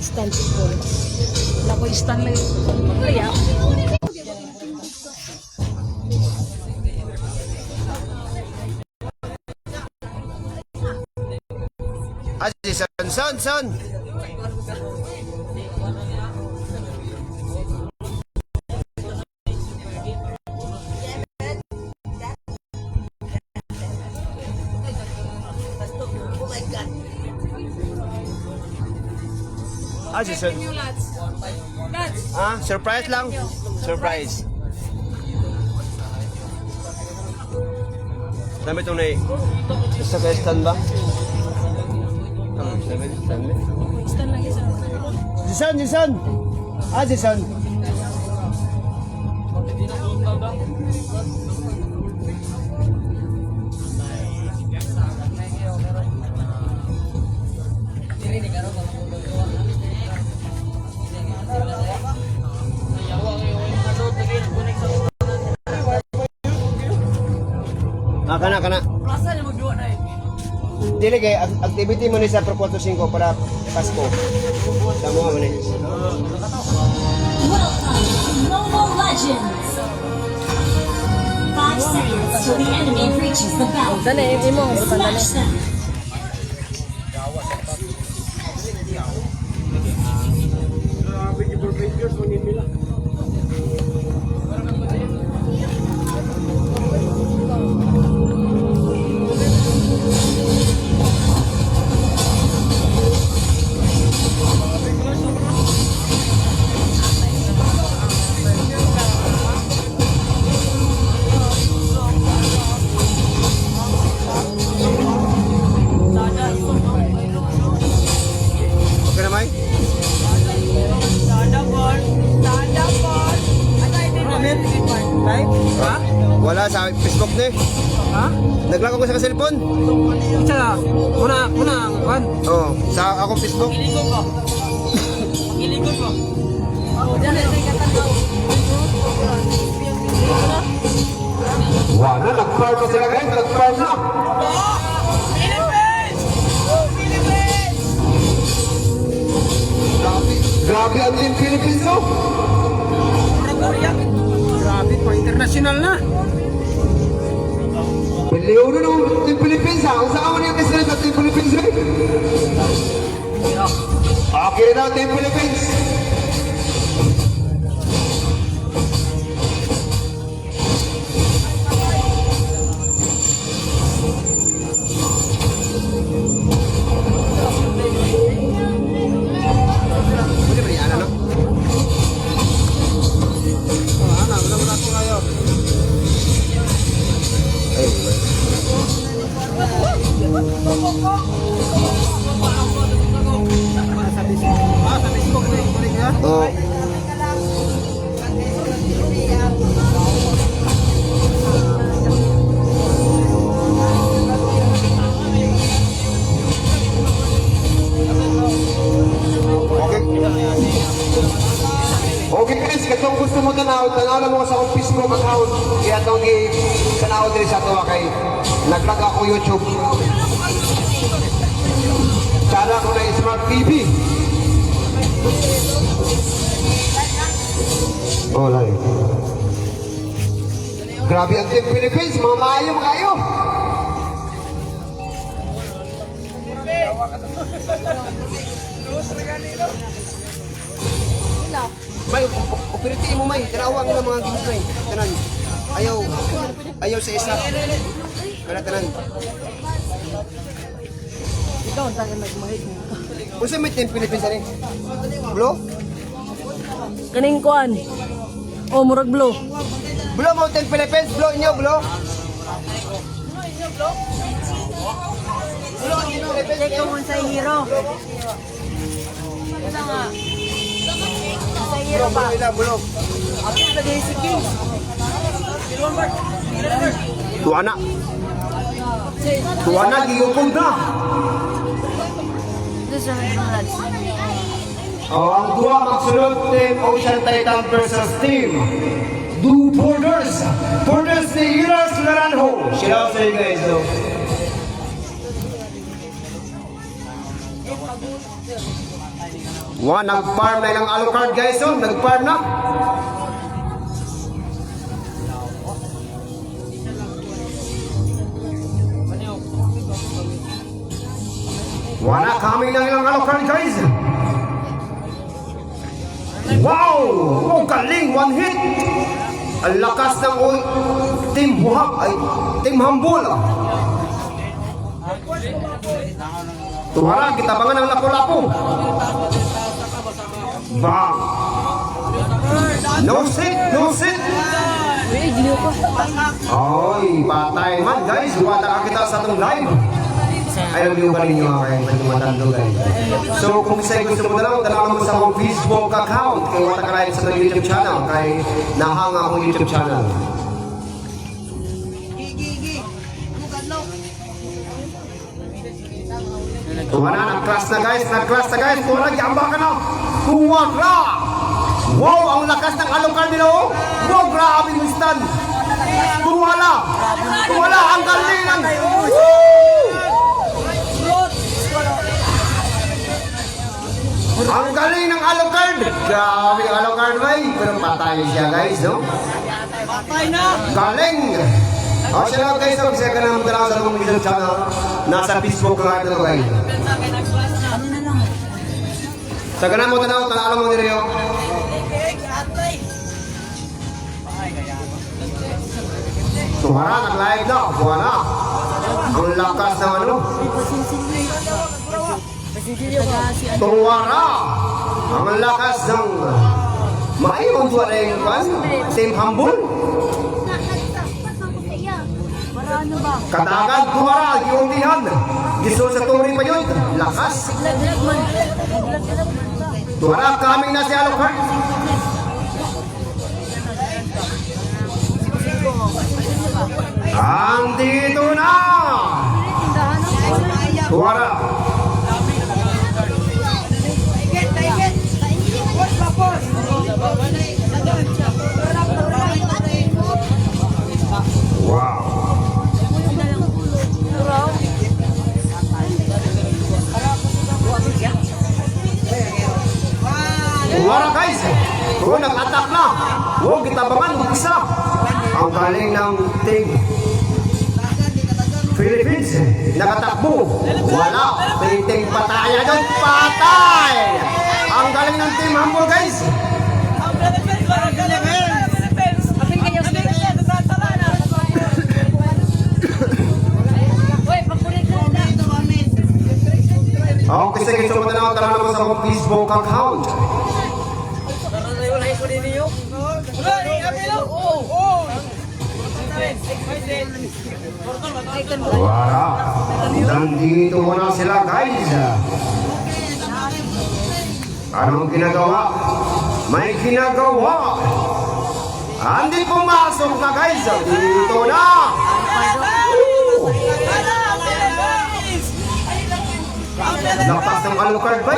Instant football. Wala ko instant lang. Kaya. Aji, son. Aji, son. Ah, surprise lang. Surprise. Dami itong na isa ka stand ba? Instant lang isa. Jason. Ah, Jason. Ah, kana. Rasa na magduwa na eh. Dili kay activity mo ni sa Pro 5 para Pasko. Tama mo ni. Welcome to Mobile Legends! 5 seconds till the enemy reaches the battlefield. Dali, imo. Smash them! Okay na may? Wala sa Facebook ni. Ha? Naglago ko sa cellphone. Isa, muna, kan? Oh, sa akong Facebook. Ilikod mo. Wala, nag-farm pa sila guys. Nag-farm na. Grabe ang Team Philippines, no? Grabe, pa-international na. Piliw na ng Team Philippines, ha? Kung saan mo niya kasi sa Team Philippines, eh? Okay na, Team Philippines. Pwede ba yan, ano? Wala ko kayo. Ay, Sa Facebook na yung kuling ha? oh. Okay, Chris, katong gusto mo tanaw na mo sa akong Facebook account. Kaya itong tanaw din sa ito kay naglag ako YouTube. Tsara ko na yung Smart TV. Oh, lai. Grabe ang Team Philippines, mga maayo kayo. May, operating mo may, tinawag ng mga gimos may, tanan. Ayaw sa isa. Kaya tanan. Ikaw, ang tagal nagmahit mo. Kung saan may Team Philippines ani? Blo? Kaning kuan. Oh, murag blow. Blo mo Team Philippines, blo inyo, blo? Blo Team Philippines. Check mo sa hero. Isa nga. Sa hero pa. Blo. Ako sa din si King. Tuana. Tuana, gigupong na. Doon sa mga Ang dua magsulod Team Ocean Titan versus Team Do Borders ni Iras Laranjo. Shout out sa you guys, though. Nag-farm na ilang Alucard guys, oh. Nag-farm na. Coming na ilang Alucard guys. Wow! Oh, galing! One hit! Ang lakas ng Team Buhak ay Team Humble. Tuwara, kita bangan ng lapo-lapo. Bang! No sit! No sit! Ay, patay man guys. Wala ka kita sa itong live. Ayaw niyo ba ninyo ay matando guys. So kung isa'y gusto mo na lang, tanaw mo sa akong Facebook account. Kaya wata ka rin sa itong YouTube channel. Kaya nahanga akong YouTube channel. Tuwara, nag-class na guys. Nag-class na guys. Tuwara, yamba ka na. Tuwara! Wow, ang lakas ng Alucard nila oh. Wow, grabe yung stand. Tuwala! Tuwala, ang galing ng... Woo! Ang galing ng Alucard! Grabe yung Alucard bay! Pero patay siya guys, no? Patay na! Galing! O siya lang guys, kasi ka naman talaga sa mga video channel. Nasa Facebook ka ito guys. Sa ganun mo tanaw, alam mo nila yun. Tumara, nag-live na. Buwan na. Ang lakas ng ano. Tumara. Ang lakas ng maayong tuwa na yung kwan. Team Humble. Katagan, tumara. Giuntihan. Gisol sa turi pa yun. Lakas. Tumara, coming na si Alucard. Andito na! Tuwara! Wow! Tuwara guys! Kung nag-attack na! Huwag kitabangan, mag-isa! Ang galing ng Team Philippines, nakatakbo. Wala. Piting pataya doon. Patay! Ang galing ng Team Humble guys. Okay, sige. So, matanaw naman sa akong Facebook account. Wala. Nandito na sila guys. Anong ginagawa? May ginagawa. Andi pumasok na guys. Dito na. Lapas ng Alucard ba?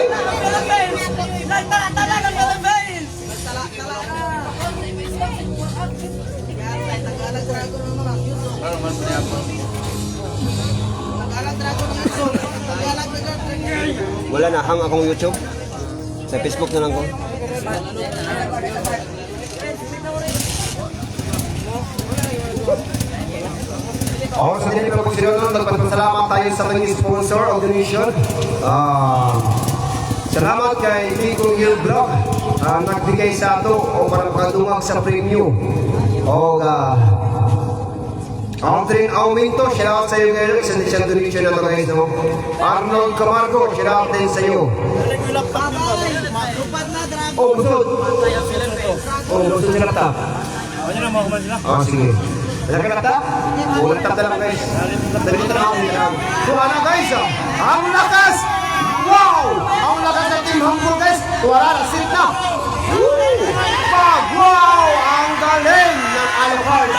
Wala na, hang akong YouTube. Sa Facebook na lang ko. Sa dili pa po sila nun, nagpapasalamat tayo sa mga sponsor o donation. Salamat kay Pico Hill Vlog. Nagbigay sa ato o para makadungag sa preview. Aldrin Auminto, shout out sa iyo guys. Isang donation na ito guys, no? Arnold Camargo, shout out din sa iyo. Busod. Busod sila ta. Sige. Wala ka laptop? Laptop na lang guys. Dito na ako. Tuwa na guys. Ang lakas! Wow! Ang lakas ng Team Humble guys. Tuwa na, sit na. Wow! Ang galing ng Alucard.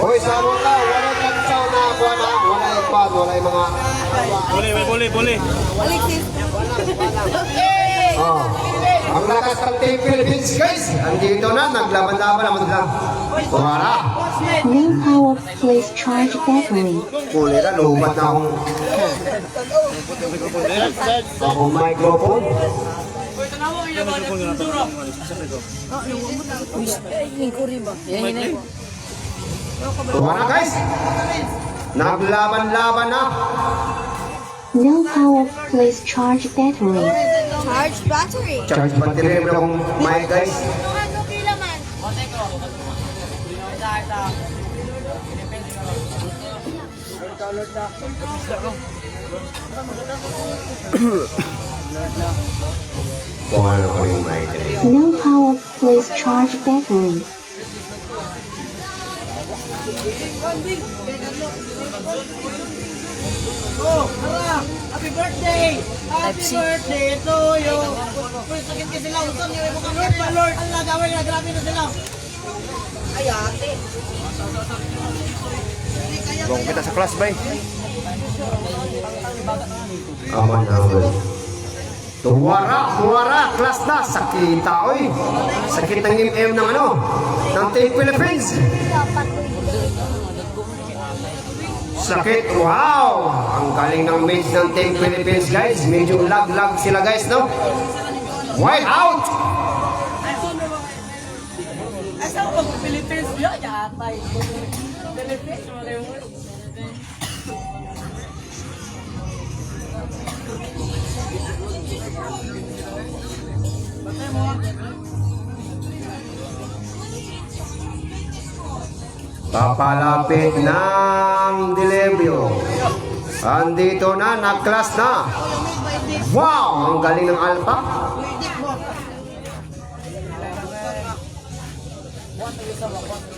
Hoy, sa mga wala kang sound na kuha na, wala yung pad, wala yung mga... Boleh. Alexis. Oh. Ang lakas ng Team Philippines guys. Andito na, naglaban-laban naman lang. Wala. New power place charge battery. Kuli na, lumat na akong microphone. Wala guys. Naglaban-laban na. No power place charge battery. Charge battery. Charge battery na akong mic guys. Ano kilaman? Kung ano ko yung mic. No power place charge battery. Oh, Hara! Happy birthday! Happy birthday to you! Sakit ka sila, utang niyo yung mga Lord, Lord! Ang nagawin na, grabe na sila! Ay, ate! Kung kita sa class ba aman naman. Tuwara, class na. Sakita, oy. Sakit ng MM ng ano, ng Team Philippines. Sakit, wow! Ang galing ng mates ng Team Philippines, guys. Medyo lag-lag sila, guys, no? White out! Asa ko pag Philippines yun? Yatay! Philippines, wala yung Papalapit ng Delebio. Andito na, nag-class na. Wow! Ang galing ng Alpha.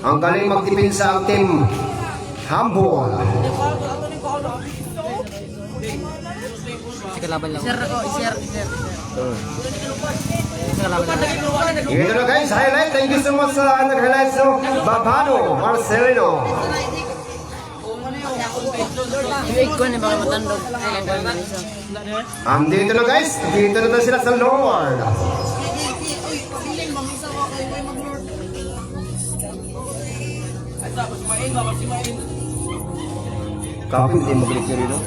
Ang galing magdipinsa ang team Humble. Ito na guys, highlight. Thank you so much sa nag-highlight so Babano Marcelino. Dito na guys, dito na sila sa Lord. Kapi hindi mag-repair no?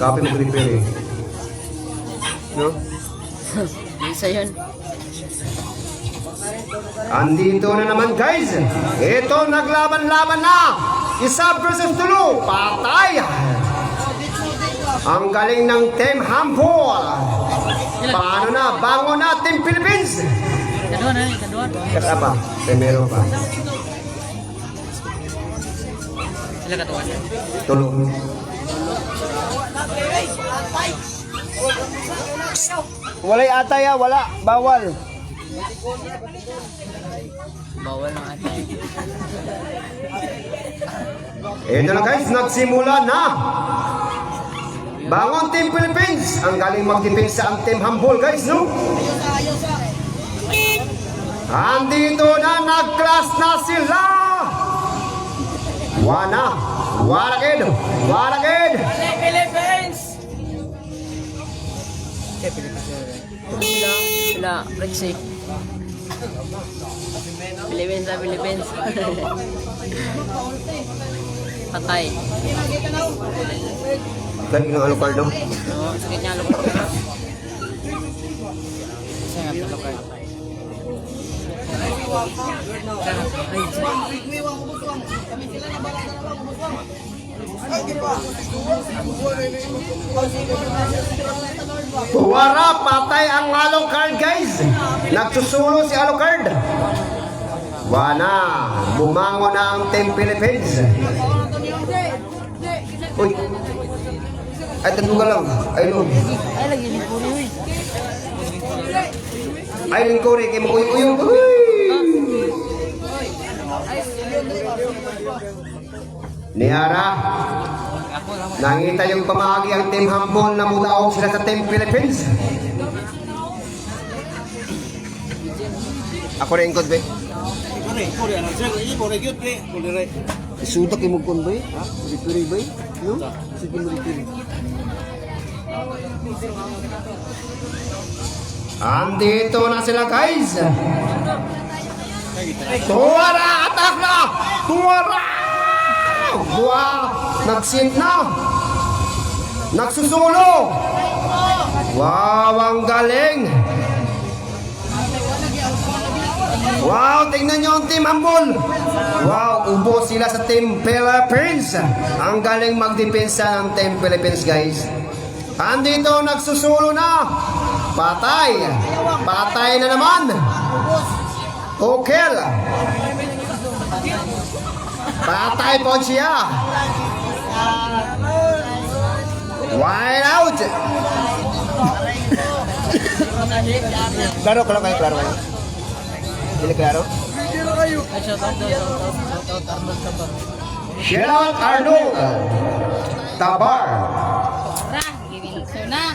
Kapi mag-repair no? Isa yun. Andito na naman guys. Ito naglaban-laban na. Isa versus tulo. Patay. Ang galing ng Team Humble. Paano na? Bango na Team Philippines. Kadua na, kadua. Kata pa? Meron pa. Sila kadua. Tulong. Walay atay ah, wala. Bawal. Bawal ng atay. Ito na guys, nagsimula na. Bangon Team Philippines. Ang galing mag-depensa ang Team Humble guys, no? Andito na, nag-class na sila. Waragid. Philippines! Sila, Rexy. Philippines sa Philippines. Patay. Galing ng Alucard, no? Oo, sakit niya alam ko. Saya nga tulog. Wara, patay ang Alucard guys. Nagsusulo si Alucard. Wana, bumango na ang Team Philippines. Uy. Ay, tandugan lang. Ay, no. Ay, lagi ni Puri, uy. Ay, lingkori. Kaya mag-uyong. Uy. Niara. Nangita yung pamahagi ang Team Humble na mutaog sila sa Team Philippines. Ako rin kod, be. Isudak yung mugkon, be. Ha? Ripiri, be. No? Sige mo ripiri. Andito na sila guys. Tuwara! Atak na! Tuwara! Wow! Nagsin na! Nagsusulo! Wow! Ang galing! Wow! Tingnan nyo ang Team Humble! Wow! Ubo sila sa Team Philippines! Ang galing magdepensa ng Team Philippines guys! Andito nagsusulo na! Patay! Patay na naman! Tukel! Patay po siya! Wide out! Klaro ka lang kayo, klaro kayo. Hindi klaro? Shout out Arnold Tabar. So na.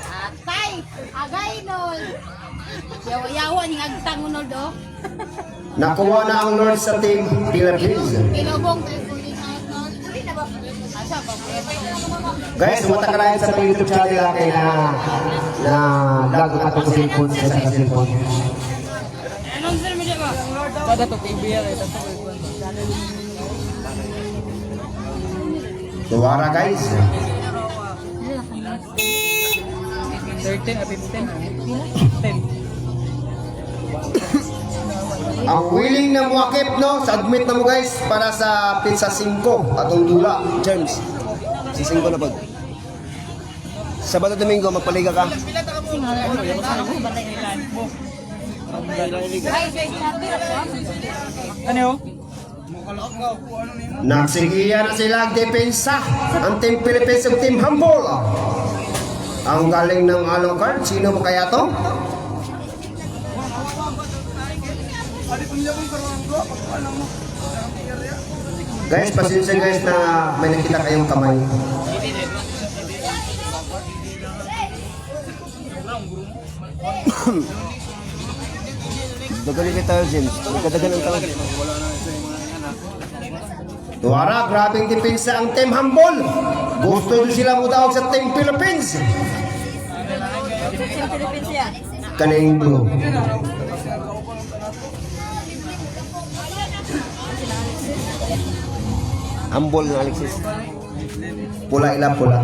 Atay. Agay nol. Yawa-yawa ni agtangunol do. Nakuha na ang Lord sa Team Philippines. Ilobong tayo kuling nol. Uli na ba? Asa ba? Guys, umata ka lang sa YouTube channel natin na lag at sa cellphone sa cellphone. Anong sir mo ba? Kada to TV ya ito. Tuwara guys. 13 at 15. 10. Ang willing na muakip no, submit na mo guys para sa pizza 5 atong dula. James, si 5 na pag. Sabado Domingo magpaliga ka. Ano yun? Nagsigiya na sila ang depensa. Ang Team Philippines ug Team Humble. Ang galing ng along card. Sino mo kaya to? Guys, pasensya guys na may nakita kayong kamay. Dagali kita James. Nagkadagan ang tawag. Tuwara, grabing depensa ang Team Humble. Gusto nyo sila mutawag sa Team Philippines. Kaning blue. Humble na Alexis. Pula ilang pula.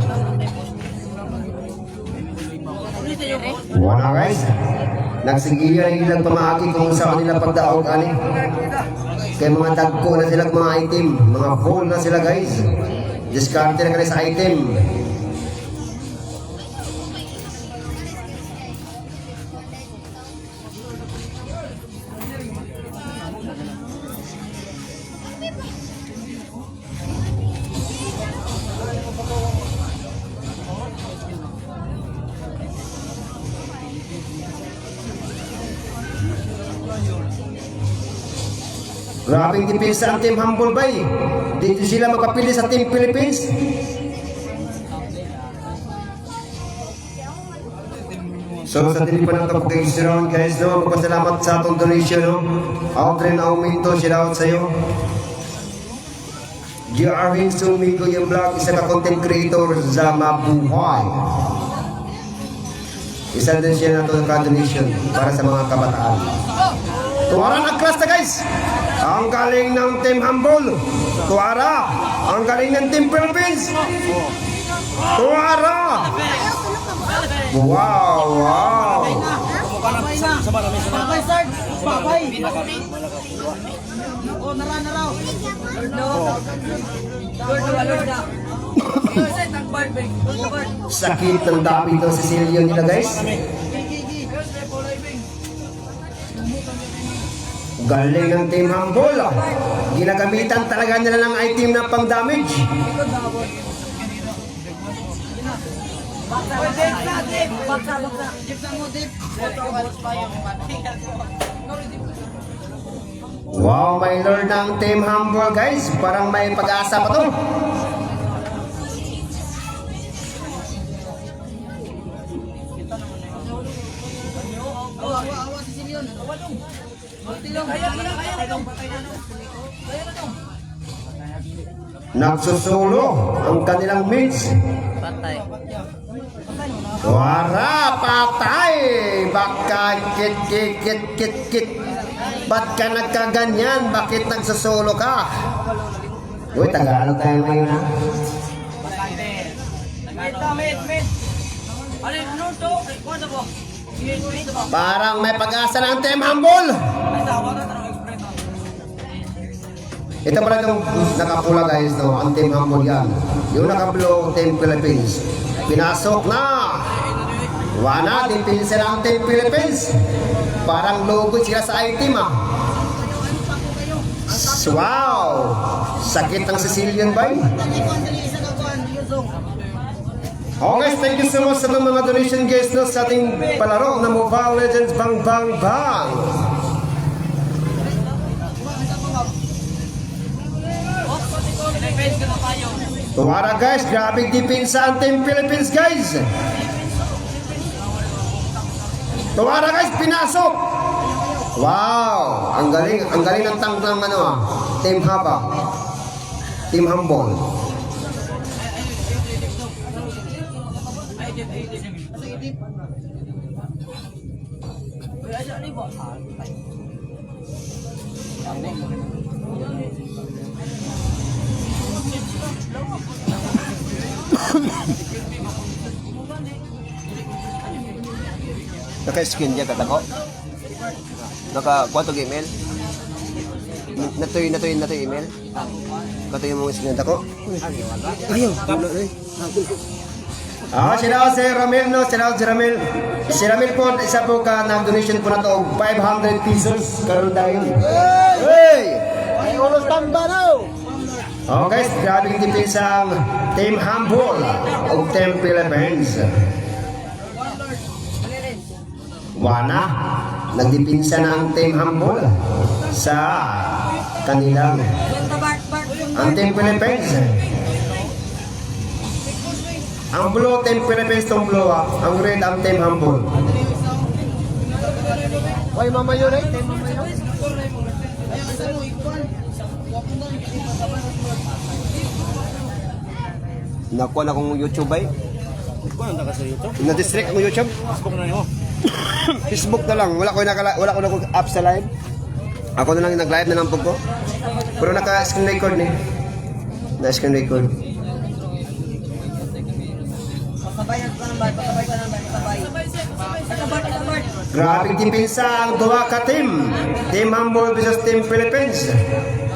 Wala guys. Nagsigiya ang ilang pamahagi kung saan nila pagdaog ani. Kaya mga dagko na sila mga item. Mga full na sila guys. Discard na kanila sa item. Grabing depensa ang Team Humble Bay. Dito sila makapili sa Team Philippines. So sa din pa ng kapag-isroon guys, no, magpasalamat sa atong donation, no. Audrey Aumento, shout out sa'yo. G.R. Winston Migo yung vlog, isa ka content creator sa mabuhay. Isa din siya na ito ka-donation para sa mga kabataan. Tuwara na class na guys! Ang galing ng Team Humble! Tuwara! Ang galing ng Team Philippines! Tuwara! Wow! Wow! Babay, sir. Babay. Oh, nara. Sakit ng dami ng Sicilio nila guys. Galing ng Team Humble. Ginagamitan talaga nila ng item na pang damage. Wow, may lord ng Team Humble guys. Parang may pag-asa pa to. nagsusulo ang kanilang mates. Patay. Wara, patay! Baka kit. Ba't ka nagkaganyan? Bakit nagsusulo ka? Uy, Tagalog tayo ngayon ha? Parang may pag-asa ng Team Humble. Ito pala itong nakapula guys, no? Ang Team Humble yan. Yung nakapula Team Philippines. Pinasok na! Wala, dipinsa na ang Team Philippines. Parang logo sila sa item ah. Wow! Sakit ang Sicilian ba? Okay guys, thank you so much sa mga donation guys no, sa ating palaro na Mobile Legends Bang Bang Bang. Tuwara guys, grabe dipinsa ang Team Philippines guys. Tuwara guys, pinasok. Wow, ang galing ng tank ng ano ah, Team Haba. Team Humble. Naka-skin dia kata ko. Naka kuha email. Natoy email. Katoy mo skin ko. Ayaw, wala eh. Sila si Ramil no, sila si Ramil. Si Ramil po, isa po ka nag-donation po na to 500 pesos karon tayo. Hey! Ay, ulos tamba no! Oh guys, grabe yung depensa ang Team Humble o Team Philippines. Wana, nagdepensa na ang Team Humble sa kanilang ang Team Philippines. Ang blue Team Philippines tong blue ang red ang Team Humble. Why mama yun eh? Nakuha na kong YouTube ay. Na-distract mo YouTube? Facebook na niyo. Facebook na lang. Wala ko na app sa live. Ako na lang yung nag-live na lang po ko. Pero naka-screen record ni. Na-screen record. Grabe depensa ang duha ka team. Team Humble versus Team Philippines.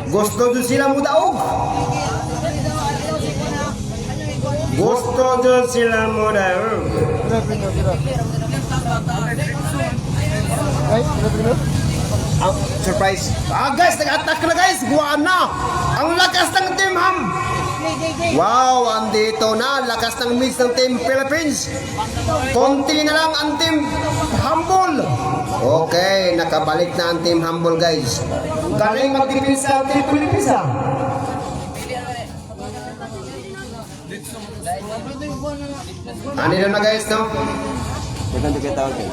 Gusto doon sila mudaog. Gusto doon sila mudaog. Ang surprise. Guys, nag-attack na guys. Buwan na. Ang lakas ng Team Hum. Wow, andito na. Lakas ng mix ng Team Philippines. Konti na lang ang Team Humble. Okay, nakabalik na ang Team Humble guys. Galing mag-depensa ang Team Philippines ha. Ano na guys no? Maganda kayo tawag kayo.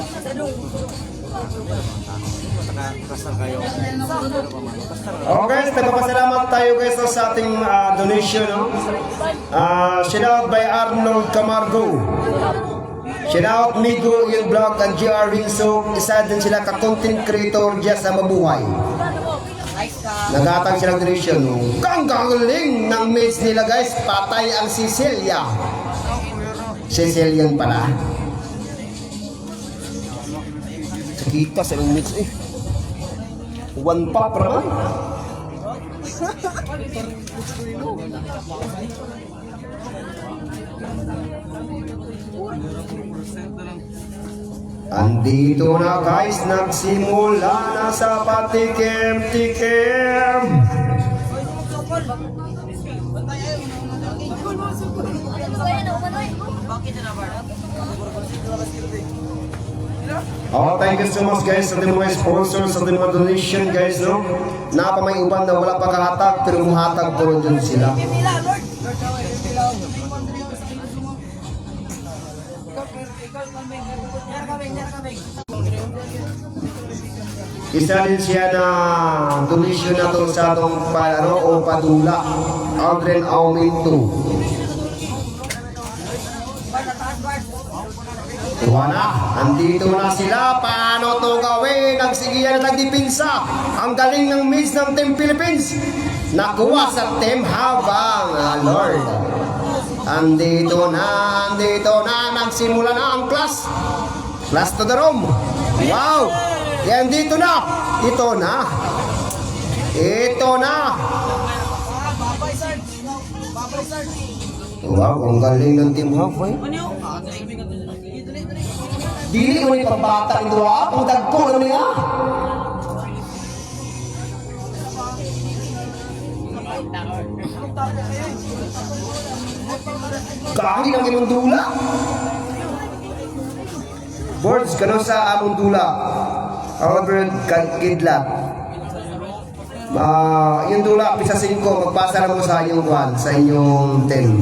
Okay, nagpapasalamat tayo guys no, sa ating donation. No? Shout out by Arnold Camargo. Shout out Migo Ian Vlog and GR Rinso. Isa din sila ka-content creator dyan sa mabuhay. Nagatag silang donation. Kang galing ng mates nila guys. Patay ang Cecilia. Cecilian pala. Kita sa ilang mix eh. One pop naman. Andito na guys, nagsimula na sa patikim-tikim. Oh, thank you so much guys sa ating mga sponsors, sa ating mga donation guys, no? Napa may uban na wala pa kahatag, pero muhatag po dyan sila. Isa din siya na donation na to sa atong palaro o padula. Aldrin Auminto. Wala, andito na sila. Paano to gawin? Nagsigiyan at nagdipinsa. Ang galing ng miss ng Team Philippines. Nakuha sa team habang Lord. Andito na, nagsimula na ang class. Class to the room. Wow! Yan dito na. Ito na. Wow, ang galing ng team halfway. Dili mo yung pambata ito ha. Ang dagko, ano niya? Kahit ang imong dula. Boards, kano sa among dula. Albert Kidlat. Yung dula, pisa 5, magpasa na mo sa inyong kwan, sa inyong 10.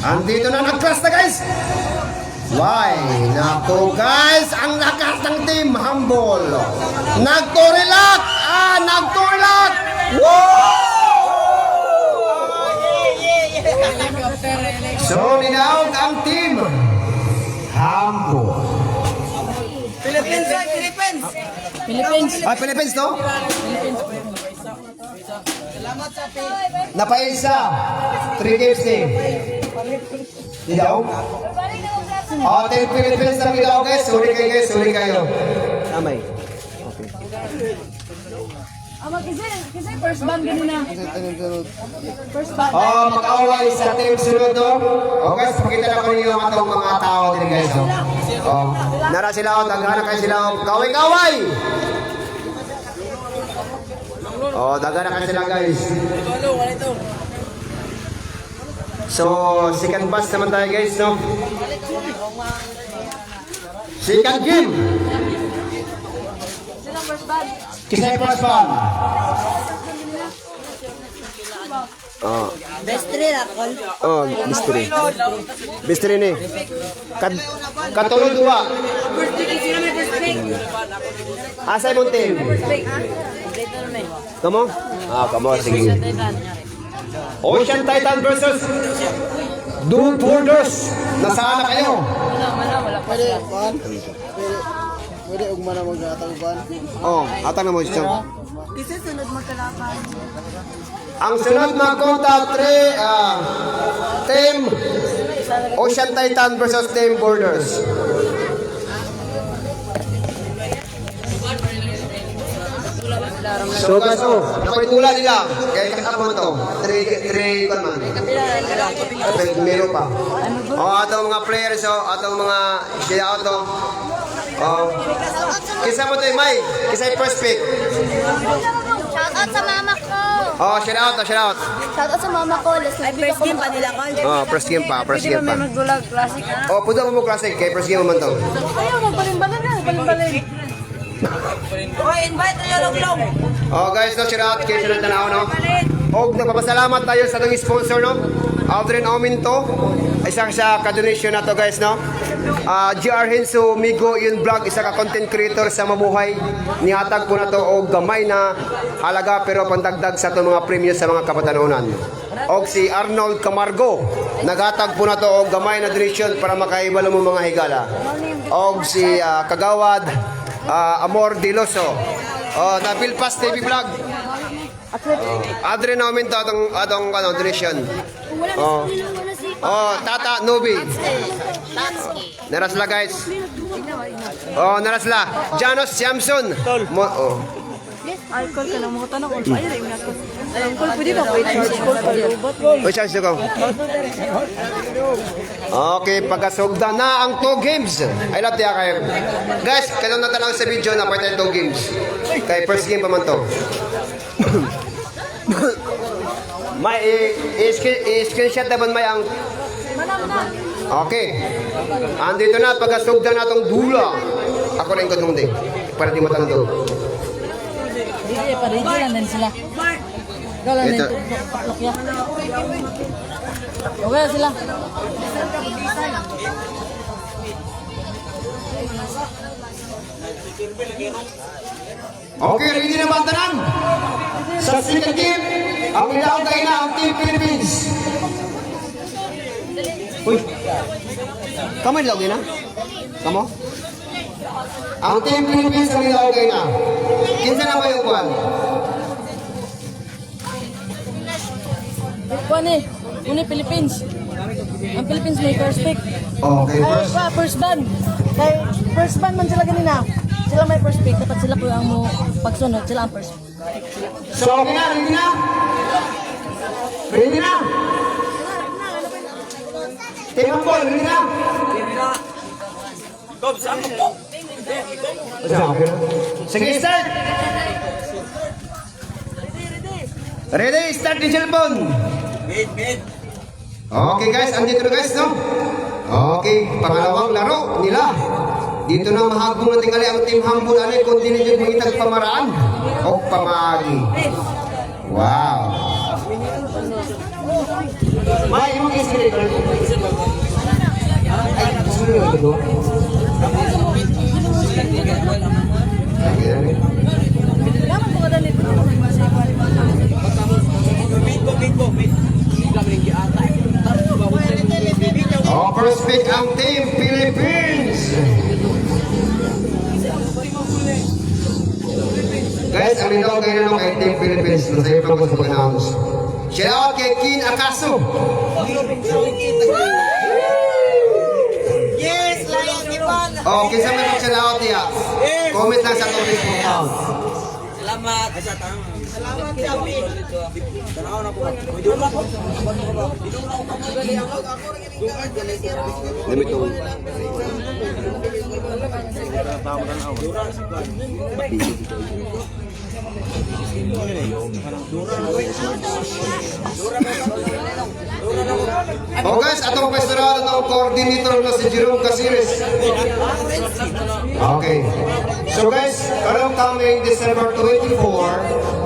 Andito na nag-class na guys! Why? Nako guys, ang lakas ng team Humble. Nagtorilak! Nagtorilak! So, ninawag ang team Humble. Philippines. Philippines to? Salamat sa Philippines. Napaisa. 3 games team. Didaw? Team Philippines na didaw guys. Huli kayo. Amay. Kasi first band ganun na. First band. Mag-away sa team sunod no? Guys, pakita na ko ninyo ang atong mga tao din guys. Nara sila dagana kayo sila. Kaway! Dagana kayo sila guys. So, second pass naman tayo guys, no? Second game! Silang first band. Kisay first band. Bistri ni. Katulog dua. Asay mong team? Kamu? Kamu, sige. Ocean Titan versus Doom Borders. Nasaan na kayo? Pwede ugma na mag-atawban. Atang na mo siya. Kasi sunod magkalaban. Ang sunod na konta, Team Ocean Titan versus Team Borders. So guys, napitula nila. Kaya kakapon to. 3 kon man. Meron pa. Atong mga players, atong mga shout to. Kisa mo to, May. Kisa yung first pick. Shout out sa mama ko. Shout out. Shout out sa mama ko. First game pa nila ko. First game pa. Pwede ba may magdulag classic ha? Puto mo classic. Kaya first game naman to. Ayaw, magbaling-baling na. Baling-baling. Invite na yung Guys, shout out kayo sa tanaw, no? Nagpapasalamat tayo sa ating sponsor, no? Aldrin Auminto. Isang sa ka-donation na to, guys, no? GR Henso Migo yun vlog, isa ka content creator sa mabuhay. Nihatag po na to og gamay na halaga pero pandagdag sa itong mga premium sa mga kapatanunan. Og si Arnold Camargo, naghatag po na to og gamay na donation para makaibalo mo mga higala. Og si Kagawad Amor Diloso. Na Bilpas TV vlog. Aldrin Auminto atong donation. Tata Nubi. Narasla guys. Narasla. Janos Samson. Alcohol ka na mo tanong kung fire rin ako. Alcohol pwede ba? Alcohol pa lubot. Chance ko. Okay, pagkasugda na ang 2 games. I love tiya kayo. Guys, kayo natanaw sa video na pwede 2 games. Kay first game pa man to. May i-screenshot naman may ang okay. Andito na pagkasugda na itong dula. Ako rin ko nung din. Para di matanong to. Hindi, parigi lang din sila. Galan din ito. Paklok ya. Okay sila. Okay, ready na ba ang tanan? Sa second game, ang ilaw kayo na ang Team Philippines. Uy, kamo ilaw kayo na? Kamo? Ang Team Philippines ang ilaw kayo na. Kinsa na ba yung kuwan? Kuan eh. Uni Philippines. Ang Philippines may first pick. Okay, Ay, first. first ban. Kay first ban man sila ganina. Sila may first pick. Dapat sila po ang mo pagsunod. Sila ang first pick. So, okay na, ready na? Ready na? Team Humble, ready na? Sige, start! Ready, start the cellphone! Okay guys, andito na guys, no? Okay, pangalawang laro nila. Dito na mahagong na tingali ang Team Humble ano, kundi na dyan mahitag pamaraan o pamagi. Wow! May imong escalator. Ay, susunod na ito. Oh, first pick ang Team Philippines. Guys, ang linaw kayo na kay Team Philippines. Masaya pa ko sa pag-announce. Shout out kay Kin Akaso. Yes, Lion Ipan! Oh, kinsa may mag-shout out niya? Comment lang sa Facebook account. Salamat, Kami! Dami to. Oh guys, atong pwesturan atong coordinator na si Jerome Casires. Okay. So guys, karong coming December 24,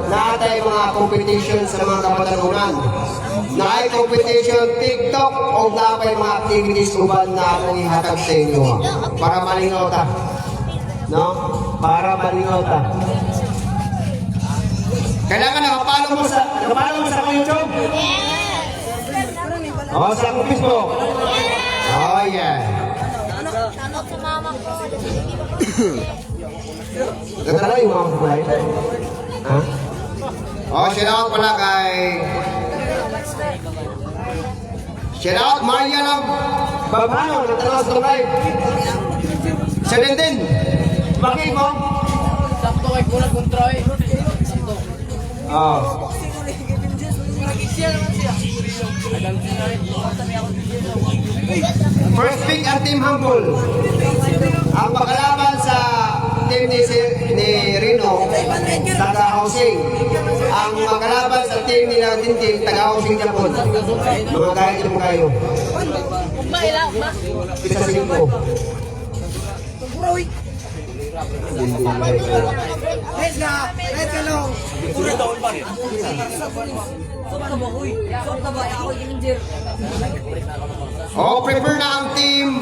naatay mga competition sa mga kapatanunan. Naay competition TikTok o naapay mga activities uban na akong ihatag sa inyo. Para malingaw ta. No? Para malingaw ta. Kailangan nakapalo mo sa akong YouTube? Oh, sa akong Facebook? Oh, yeah. Tanong sa mama ko. Ganda yung mga kulay. Ha? Oh, shout out pala kay... Shout out Maria lang. Babano, natanaw sa live. Siya din. Bakit mo? Sakto kay Kulang Controy. Oh. First pick ang Team Humble. Ang makalaban sa team ni Rino, taga-housing. Ang makalaban sa team ni Tintin, taga-housing Japon. Mga kahit yung kayo. Isa sa lingko. Let's go! Oh, prepare na ang team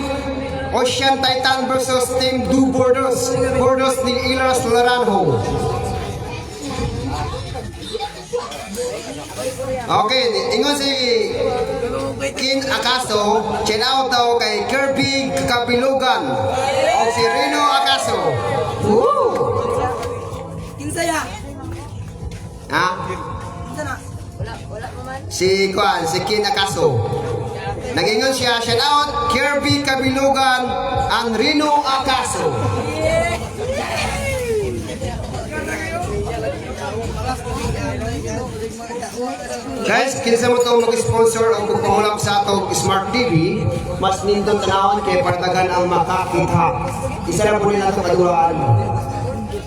Ocean Titan versus Team Du Bordos. Bordos ni Ilas Laranjo. Okay, ingon si Kin Akaso, shout out daw kay Kirby Kapilugan o si Rino Akaso. Woo! Kinsaya! Ha? Si Kin Akaso. Nagingon siya, shout out Kirby Kapilugan and Rino Akaso. Guys, kinsa mo itong mag-sponsor o magpahulap sa atong Smart TV, mas nindong tanawan kay partagan ang makakita. Isa na po nila ito kadulaan.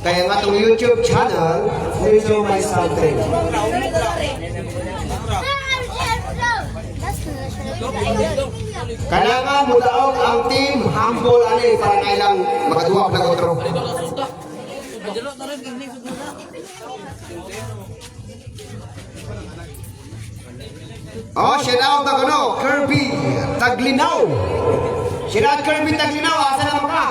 Kaya nga itong YouTube channel, dito may something. Kailangan mo daog ang Team Humble ani para kailang makaduwa na otro. Oh, shout out na ano, Kirby Taglinaw. Shout out Kirby Taglinaw, asa na ka?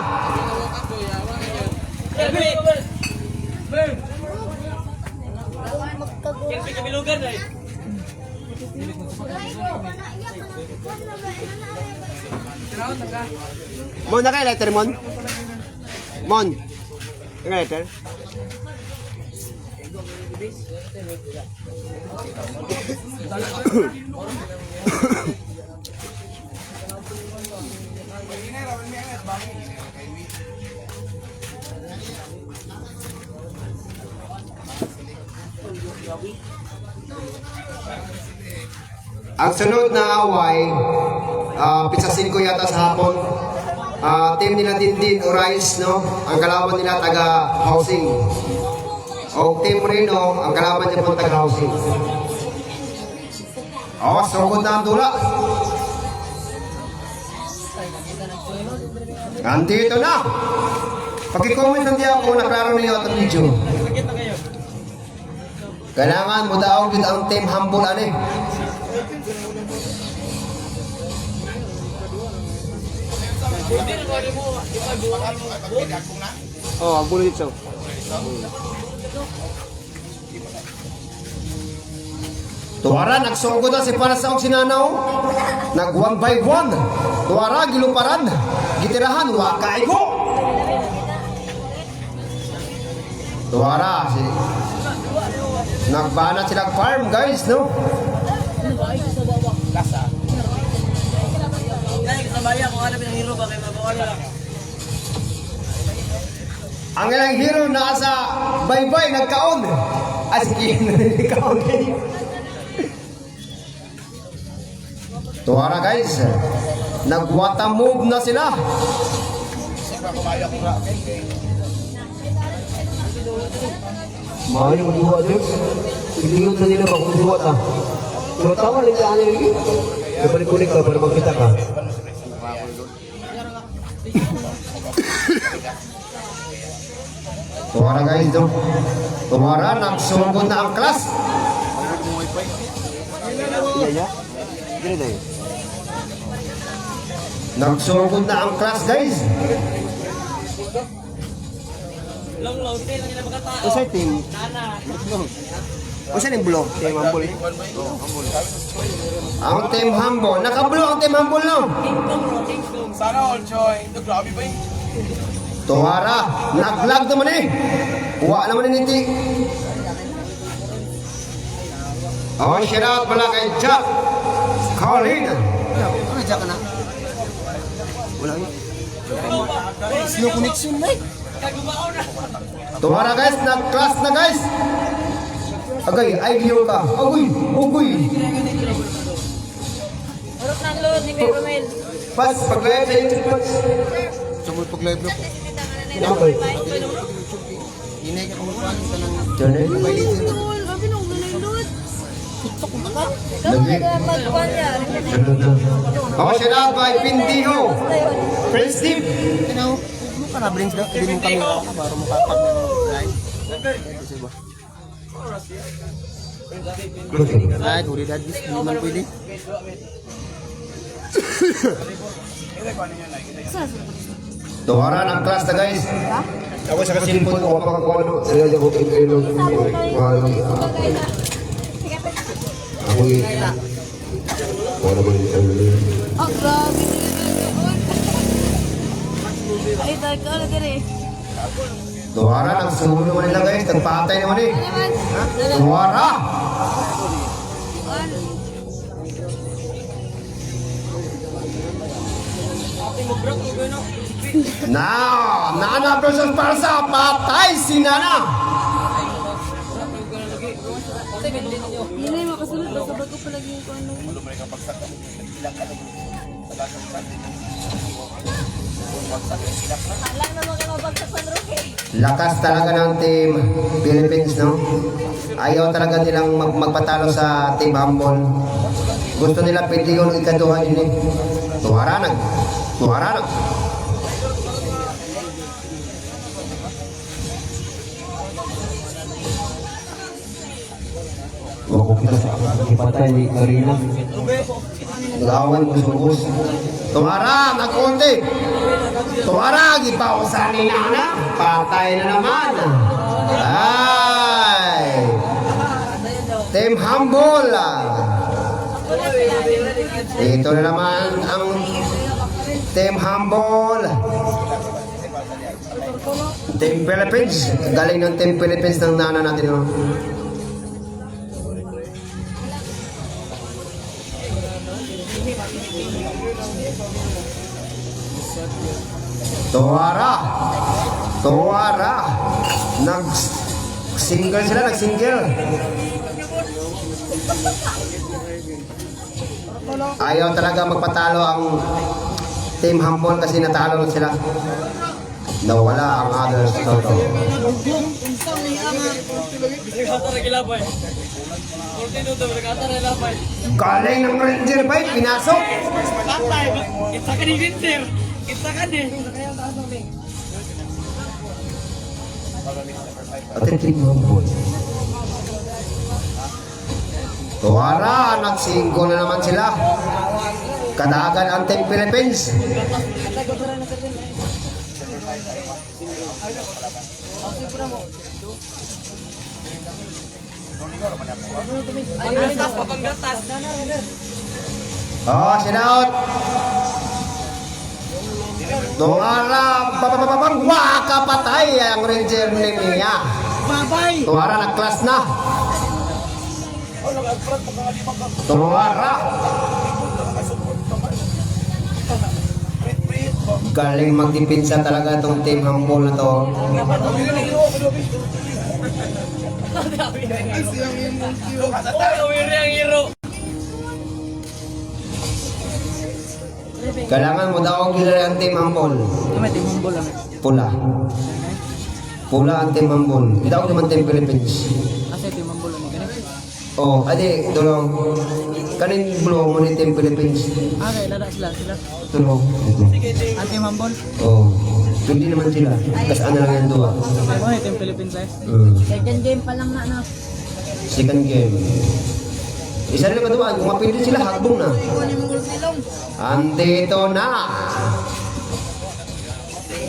Mon, na kay letter, Mon? Mon, na letter? Ang sunod na away, pitsasin ko yata sa hapon. Team nila Dindin o Rice, no? Ang kalaban nila taga-housing. O Team Reno, ang kalaban niya po taga-housing. Sugod na ang tula. Nandito na. Pag-comment lang diyan kung naklaro niyo itong video. Kailangan mo daw dito ang Team Humble, ane. Ang bulo dito. Tuwara, nagsugod na si para sa sinanaw. Nag 1 by 1. Tuwara, giluparan. Gitirahan, wakaigo. Tuwara, nagbanat silang farm, guys, no? Ang ilang hero nasa baybay, nagkaon. Sige, nagkaon. Tuwara, guys. Nagwata move na sila. Mahal yung diwa dyan. Silingot na nila ba kung diwa ta? Pero tama lang sa anyo yun. Kapalik-kulik ka para magkita ka. Tuwara, guys, no? Tuwara, nagsugod na ang class. Nagsugod na ang class, guys. Usa team. Usa ning blue, team Humble. Ang Team Humble. Nakabulo ang Team Humble, no? Sana all joy. Ito grabe ba Tuwara, naglag naman eh. Kuha naman ni Niti. Shout out pala kay Jack Colin. Ano Jack na? Wala yun. Slow connection na eh. Tuwara, guys, nag-class na, guys. Agay, IDO ka. Ugoy. Urot ng load ni Baby Romel. Pas, pag-live sa YouTube, pas. Sumul pag live na po. Okay. Hinay ka kung paano sa nang Janel. mobile legend. Sabi nung load. Lagi. Magkuhan niya. Shout out by Pindiho. Friends team. Ano? Ano ka na brings na? Hindi mo kami para makapag live. Ay, huli dadis. Hindi man pwede. Tuwara, nag-class na, guys. Ako sa kasilpon ko, kapakakuha na. Sila dyan ko kayo. Ako yung... Wala ba yung... Oh, grabe. Ay, tayo ka na gani. Tuwara, nagsulo naman nila, guys. Nagpatay naman eh. Tuwara! Now, Nana versus Parsa, patay si Nana! Hindi na makasunod ba sa bago palagi yung ano. Alam na mga mabagsak sa Roque. Lakas talaga ng Team Philippines, no? Ayaw talaga nilang magpatalo sa Team Humble. Gusto nila pwede yung ikaduhan yun eh. Tuwara. Wako kita sa ipatay ni Karina. Nagawan mo sa bus. Tuwara, nag-unti. Tuwara, gipaw sa ninana. Patay na naman. Ay. Team Humble. Ito na naman ang Team Humble. Team Philippines. Galing ng Team Philippines ng nana natin. Oh. Tuwara. Nag-single sila, nag-single. Ayaw talaga magpatalo ang Team Humble kasi natalo na sila. Nawala ang others. Galing ng Ranger Bike, pinasok. Kita ka ni Winter. Kita ka ni. Atin Team Humble. Tuwara, nag-single na naman sila. Kadagan ang Team Philippines. Oh, sinout. Tuwara, waka patay ang Ranger ni Mia. Babay. Tuwara, nag-class na. Tuwara. Galing magdipinsa talaga itong Team Humble na to. Kailangan mo daw ang gila ang Team Humble. Pula. Pula ang Team Humble. Ito ako naman Team Philippines. Oh, adi, tulong. Kanin blue mo ni Team Philippines. Okay, lada sila. Tulong. Ito. Ate Mambon. Oh, hindi naman sila. Kasi ano lang yan doon. Ano yung Team Philippines eh? Second game pa lang na. Second game. Isa rin ba doon? Kung mapindot sila, hakbong na. Andito na.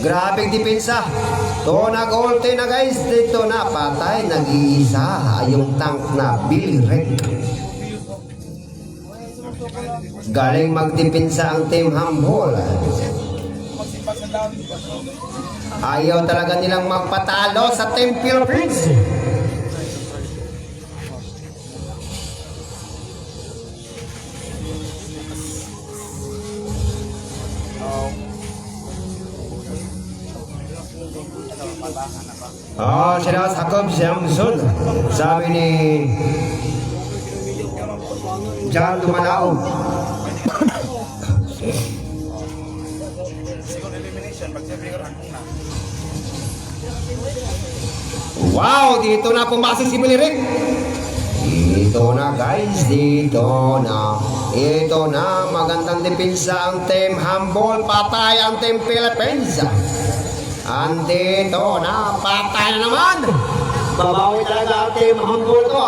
Grabing depensa. To nag-ulte na guys. Dito na patay. Nag-iisa yung tank na Billy Red. Galing magdepensa ang Team Humble. Ayaw talaga nilang magpatalo sa Team Philippines. Oh, sila sakop siyang sun. Sabi ni John Dumalao. Wow, dito na pumasok si Bilirik. Dito na guys, dito na. Ito na, magandang depensa ang Team Humble. Patay ang Team Philippines. Andito na, patay na naman. Babawi talaga ang Team Humble to.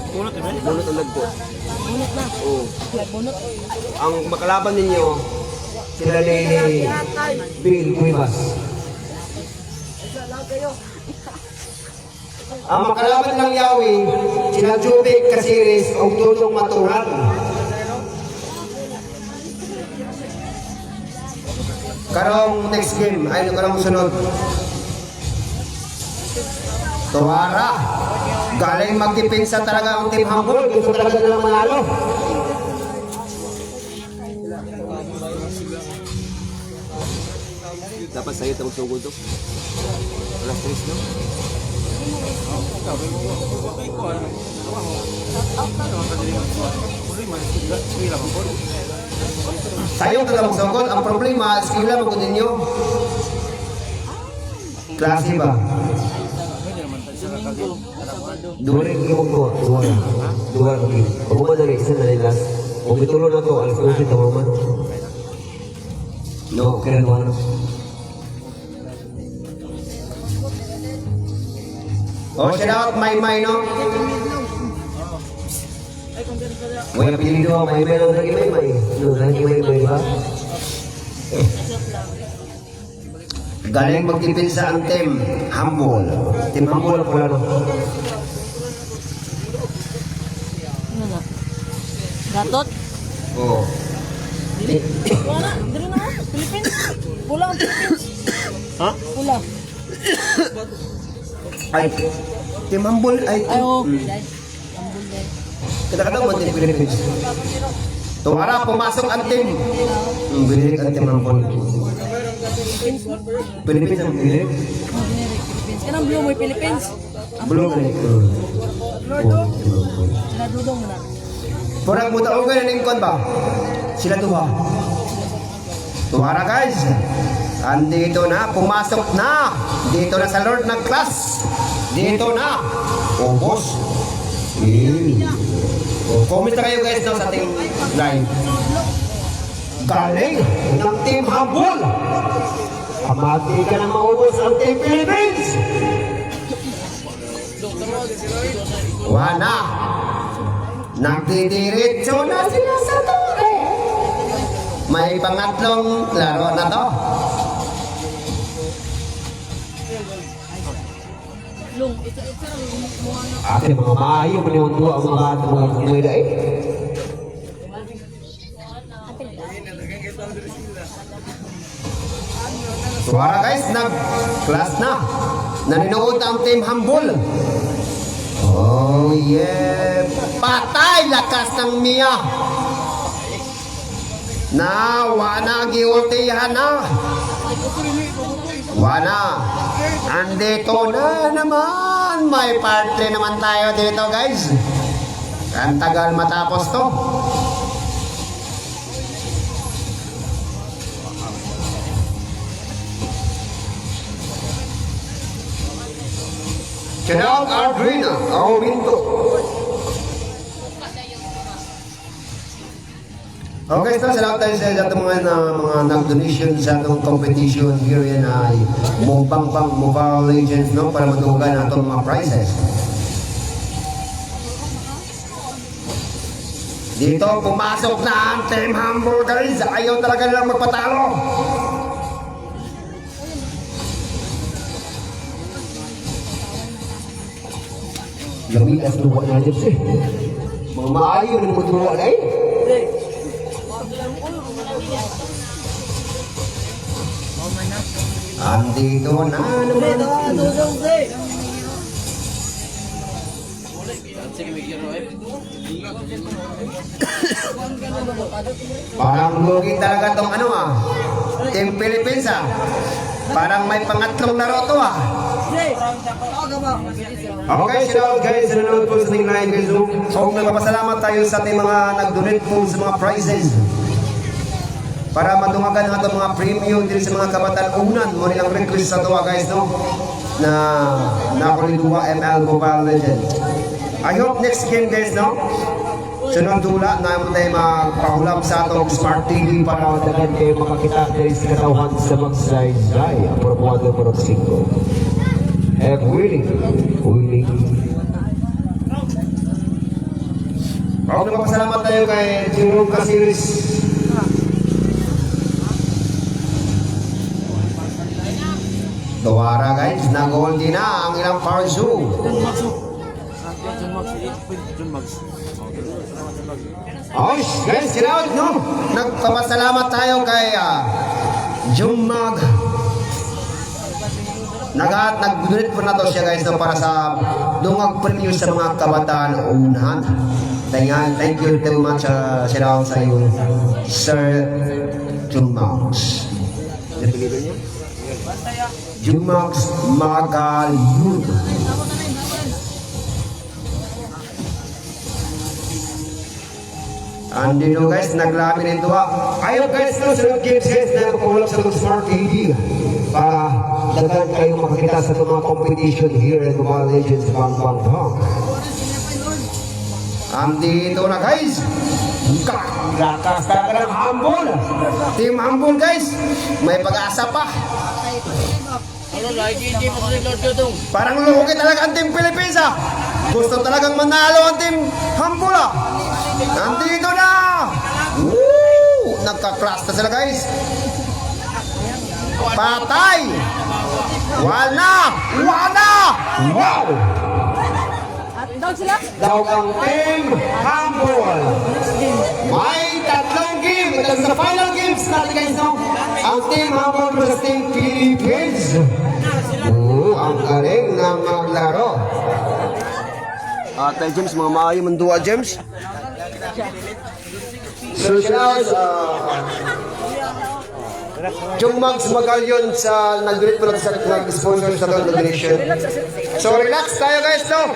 Bunot ang lagpo. Bunot na. Oo. Bunot. Ang makalaban ninyo, sila ni Bill Cuevas. Ang makalaban ng Yawi, sila Jubik Casiris o Dudong Maturan. Karong next game, ay karong sunod. Tuwara. Galing magdepensa talaga ang Team Humble. Gusto talaga nilang manalo. Dapat sa'yo ito magsugod to. Alas 3, no? Sayong taga magsugod. Ang problema, skilla mo kunin nyo. Klase ba? Dua rin yung ko, dua rin. Ako man na isa na nila. Kung itulo na to, alas 11 tamaman. No, kaya naman. Oh, shout out, May, no? May apelido ako, may meron lagi may. No, lagi may, ba? Galing magdipinsa ang team Humble. Team Humble. Wala na. Ano na? Gatot? Oo. Wala na. Dito na. Philippines. Pula ang Philippines. Ha? Pula. Ay, Team Humble ay Ay, oh. kadang-kadang mo Team Philippines. Tumara, pumasok ang team. Binirik ang Team Humble. Philippines ang binirik. Oh, generic Philippines. Kanang blue mo Philippines. Blue mo. Sila dudong mo na. Purang buta o ganun yung kon ba? Sila tuwa. Tuwara guys. Andito na, pumasok na. Dito na sa Lord ng class. Dito na. O boss. Comment na kayo guys sa ating live. Galing ng Team Humble. Pamati ka na maubos ang Team Philippines. Wana. Nagdidiretso na sila sa tore. May pangatlong laro na to. Ate, mga maayo mo yung dua, ang mga bata, mga kumweda eh. Suara guys, nag-class na. Naninood ang Team Humble. Oh yeah. Patay lakas ng Mia. Na, wana, giultihan na. Wana. Andito na naman. May part 3 naman tayo dito guys. Ang tagal matapos to. Gerald Ardrina, Auminto. Okay, so salamat tayo sa atong mga nag-donation sa atong competition here yan ay Mobang Mobile Legends, no, para matugan ang atong mga prizes. Dito, pumasok na ang Team Humble guys. Ayaw talaga nilang magpatalo. Lamitas luwa na dyan siya. Mga maayo na naman luwa na eh. Andito na naman. Parang lugi talaga tong ano Team Philippines Parang may pangatlong laro to Okay, shout out guys, nanonood po sa ating live guys. So, nagpapasalamat tayo sa ating mga nag-donate po sa mga prizes. Para madungagan ang mga premium din sa mga kabataan unan mo nilang request sa tuwa guys, no? Na nakuliduwa ML Mobile Legend. I hope next game guys, no? Sunod dula na tayo magpahulap sa atong Smart TV para Dagan kayo makakita dari sa katauhan sa magsaysay. Aprobado por 5. Willing. Okay, nagpapasalamat tayo kay Jerome Casiris. Tuwara guys, nag-goal din na ang ilang parzu. Oh guys, sila no? Nagpapasalamat tayo kay Jumag. Nag-donate po na to siya guys, no, para sa dungag premium sa mga kabataan unahan. Thank you very much sila sa iyo, Sir Jumags. Jumags Magalyud. Andito guys, naglami nito Ayaw guys, no, sa games guys na pahulap sa Smart TV para dagan kayo makakita sa mga competition here at Mobile Legends Bang. Andito na guys. Lakas talaga ng Humble. Team Humble guys, may pag-asa pa. Parang lugi talaga ang Team Philippines Gusto talagang manalo ang Team Humble Nandito na! Woo! Nagka-class na sila guys. Patay! Wala! Wala! Wow! At daw sila? Daw ang team Humble. May tatlong game. Ito sa final games natin guys, no? Ang team Humble versus team Philippines. Ang galing ng maglaro. Tayo James, mga maayo man duwa James. So sila sa Jung Mags Magalyon sa nag-donate po natin sa nag-sponsor sa donation. So relax tayo guys, no?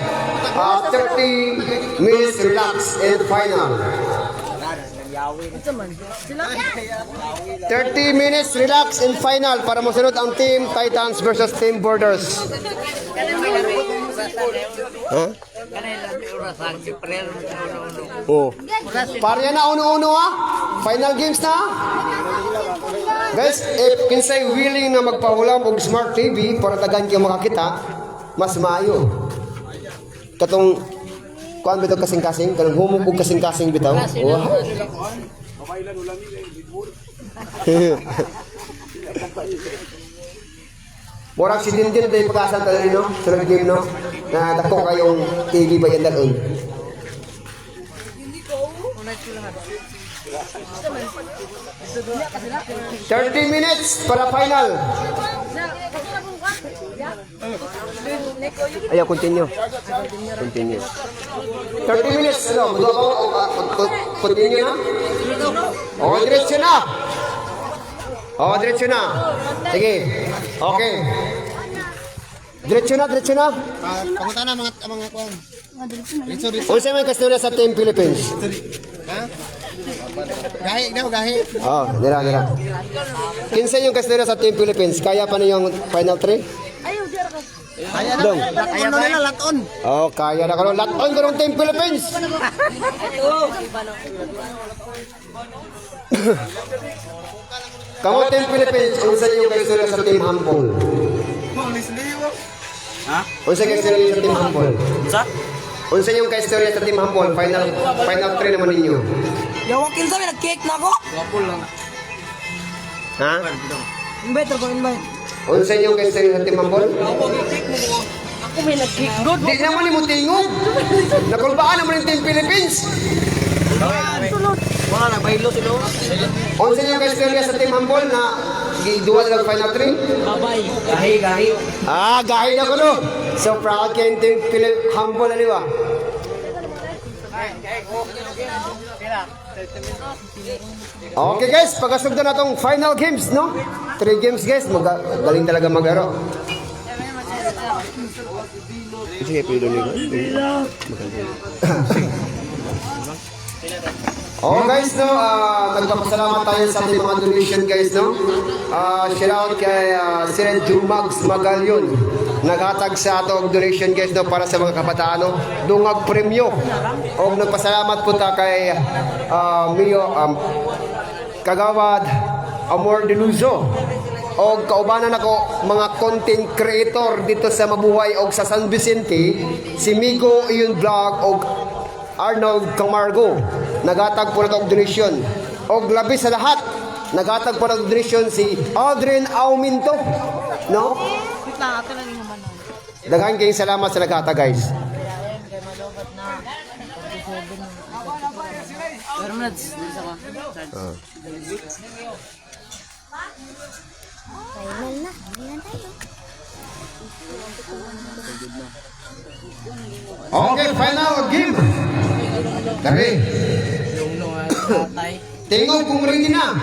30 minutes relax and final. 30 minutes relax and final para masunod ang Team Titans versus Team Borders. Huh? Oh. Parya na uno-uno ha. Final games na. Guys, if kinsay willing na magpahulam og Smart TV para tagan kayo makakita, mas maayo. Katong kuan bitaw kasing-kasing, kanang humog og kasing-kasing bitaw. Oh. Murag si Dindin tayo pag-asal tayo, no? Sa game, no? Na dako kayong TV ba yan dalon? $30 minutes para final. Ayaw, continue. Continue. 30 minutes, ano? Continue na? O, diretso na. O, diretso na. Sige. Okay. Diretso na, diretso na. Pangunta na mga kuwan. Unsa may kastorya sa Team Philippines? Ha? Gahi daw, gahi. Oh, nira. Kinsa yung kastorya sa Team Philippines? Kaya pa niyo yung final 3? Kaya na. Dong. Laton na nila, laton. Oh, kaya na karon laton ko ng Team Philippines. Kamu Team Philippines, unsa yung kastorya sa Team Humble? Ha? Unsa yung kastorya sa Team Humble? Sa? Unsa yung kastorya sa Team Humble? Final 3 naman ninyo. Yawakin sa nag-cake na ako. Wapol lang. Ha? Invite ako, invite. Unsa yung kastorya sa Team Humble? Ako may nag-cake. Good. Di naman ni mo tingog. Nakulbaan naman yung Team Philippines. Wala na, bahilo sila. Unsa yung kastorya sa Team Humble na giduwa ng final 3? Gahi, gahi. Ah, gahi na ko no. So proud kayo yung Team Humble na diba? Okay guys, pagkasugda na itong final games, no? 3 games guys, galing talaga maglaro. Sige, pilo niyo. Oh guys, no, nagpapasalamat tayo sa ating mga donation guys, no? Shout out kay Sir Jung Mags Magalyon. Naghatag sa ato og donation guys, no, para sa mga kabataan, no? Dungag premyo. O nagpasalamat po ta kay Mio Kagawad Amor de Luzo. O kaubanan ako mga content creator dito sa Mabuhay o sa San Vicente, si Migo Iyon Vlog o Arnold Camargo. Nagatag po na donation. O labi sa lahat, nagatag po na donation si Aldrin Auminto. No? Daghan kayong salamat sa nagatag guys. Okay, final game. Dari. Tingog kung ready na.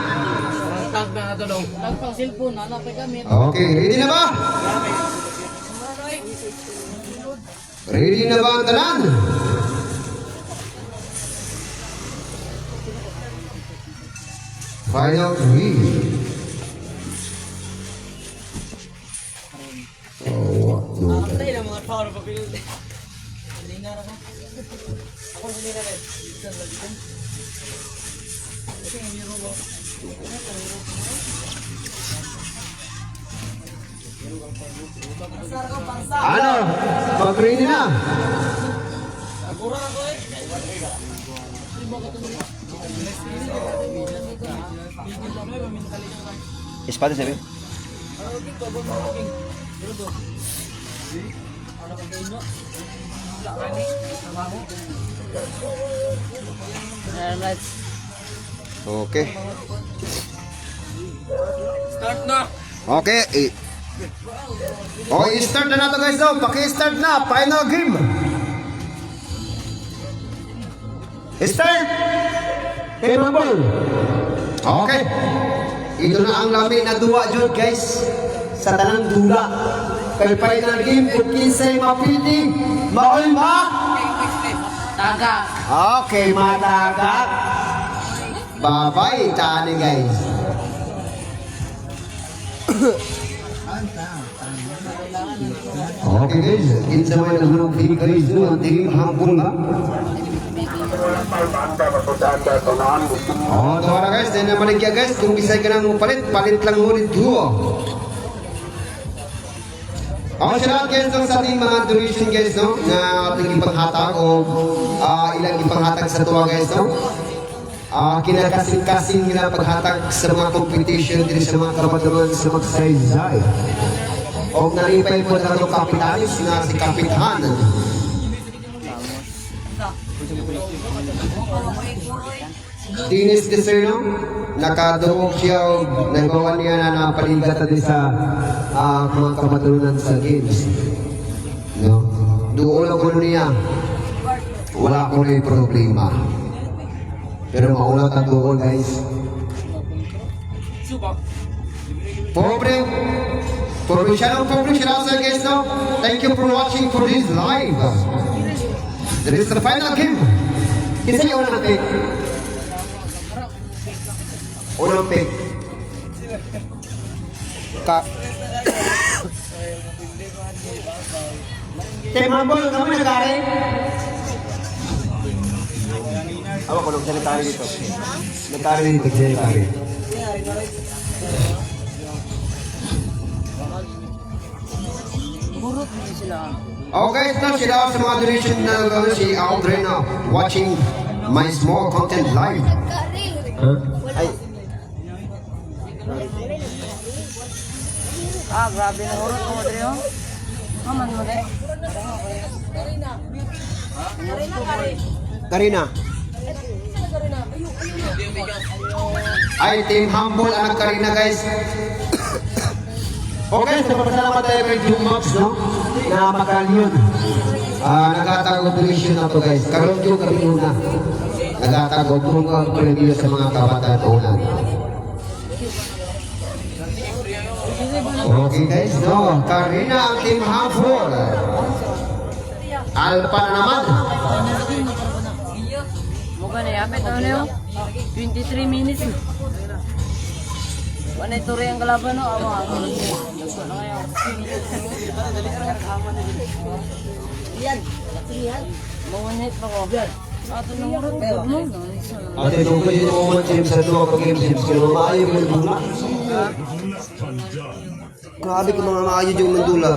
Okay, ready na ba? Ready na ba ang tanan? Final 3. Ano? Pag-ready na. Espada sabi? Okay. Start na! Okay. Okay, start na nato guys. No? Paki-start na. Final game. Start! Hey, Rumble! Okay. Ito na ang lami na duwa dyan guys. Sa tanang dula. Kay final game, kung kinsay mapili, maol ba? Tagak. Okay, matagak. Bye-bye, tani guys. Okay guys, kinsa may nagulong team guys, no? Ang team hapon na. Oh, ito na guys, dahil na maligya guys, kung bisay ka na mo palit, palit lang ulit duo. Ako siya lahat guys, sa ating mga donation guys, no? Na ating ipanghatag o ilang ipanghatag sa tuwa guys, no? Kinakasing-kasing nila paghatag sa mga competition din sa mga karapadaman sa magsaysay. O nalipay po na ng kapitalis na si Kapitan. Dinis Deserno, nakadungog siya o nagawa niya na napaligatan din sa mga kamatunan sa games. No? Doon ko niya, wala ko na yung problema. Pero maulat ang doon guys. Professional sa guys, no? Thank you for watching for this live. This is the final game. Isa yung unang pick. Unang pick. Team Humble, kami nag-ari? Ako ko nung sanitary dito. Nag-ari dito, sanitary. Okay, ito sila sa mga donation na gawin si Audrey na watching my small content live. Ay. Grabe na urot mo, Drio. Aman mo, de. Karina. Ay, Team Humble ang Karina guys. Okay, so papasalamat tayo kay Jumax, no? Na makalyon. Nagatago donation na to guys. Karoon yung kami una. Nagatago tulong pinagilo sa mga kabataan unan. Okay guys, no? Karina ang Team Humble. Alpa na naman. Mukha na yapit, ano yun? 23 minutes. Wala ito rin ang kalaban, no? Ako. Yan. Mawanit pa ko. Ato nang urot. Mo. Ate, itong pwede mo mga team sa dua pag-game teams. Kaya maayo yung mandula. Grabe ko mga maayo yung mandula.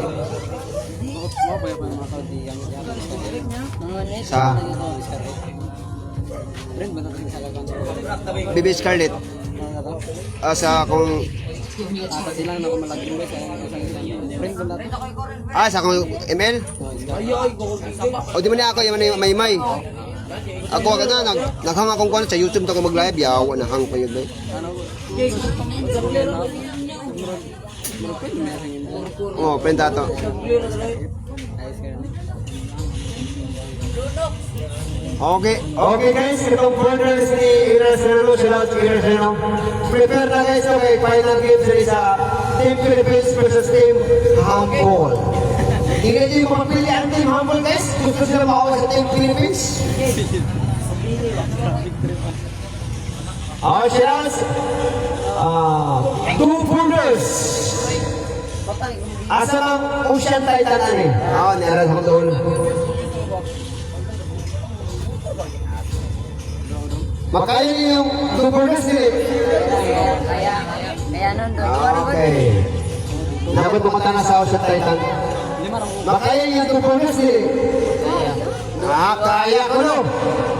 Sa Bibi Scarlett. Sa akong sa akong ML? O di man niya ako yung may ako agad na naghang akong kuwan sa YouTube ako mag-live yawa na hang pa yun eh. Oh, prenda to. Okay, okay guys, itong progress ni Iraseno, sila si Iraseno. Prepare na guys, okay, final game sa Team Philippines versus Team Humble. Hindi na yung mapili ang Team Humble guys, gusto sila makawa sa Team Philippines. Okay, sila, two progress. Asa lang Ocean Titan ani? Niyaran ko doon. Makaya niyo yung Duburgas nila. Kaya nun doon. Okay. Dapat pumunta na sa Ocean Titan. Makaya niyo yung Duburgas nila. Kaya ko no.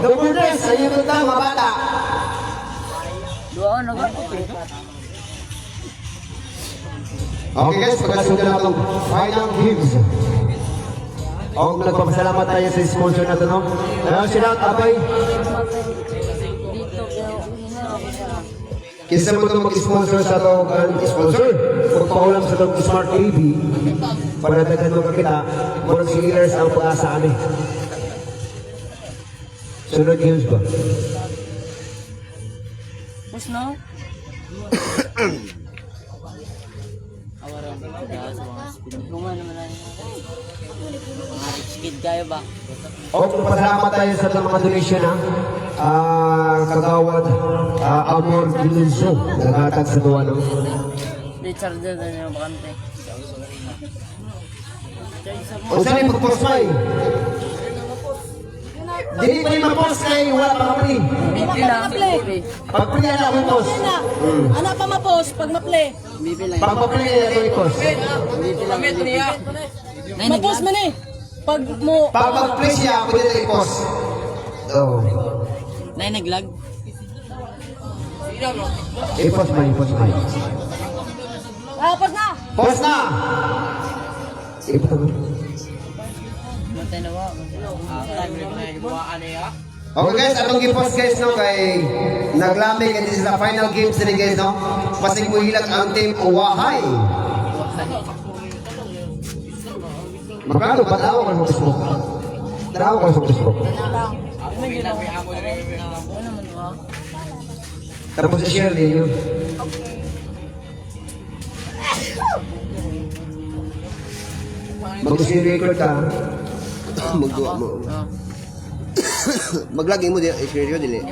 Double dress, ayun ito mga bata. Doon, nag-puti. Okay guys, pagkasunod na itong final games. Nagpapasalamat tayo sa sponsor na ito, no? Shout out, Abay. Kinsa mo ito mag-sponsor sa itong sponsor? Pagpakulam sa itong Smart TV, para nagdagan mo kita, murag singers ang pag-asa kami. Sunod games ba? Push na. Mga rich kid kayo ba? Pasalamat tayo sa itong mga donation, ha? Kagawad, Amor Gilunso, naghatag sa tuwa, no? Richard din na yung bakante. O saan yung pag-post mo eh? Dili pa yung ma-post kay wala pa kapatid. Pag-play na ako yung post. Ano pa ma-post pag ma-play? Pag-play na ako yung post. Ma-post man eh. Pag mo... Pag mag-play siya, pwede na i-post. Oo. Nay naglag. I-post mo, i-post mo. Post na! Post na! I-post mo. Matay na wa. Okay guys, atong i-post guys, no, kay naglamig and this is the final games nila guys, no? Pasig mo hilag ang team Uwahay. Magkano ba tao ka sa Facebook? Tao ka sa Facebook. Tapos i-share din yun. Mag-record ka. Magduwa mo. Maglagay mo din, i-share yun dili.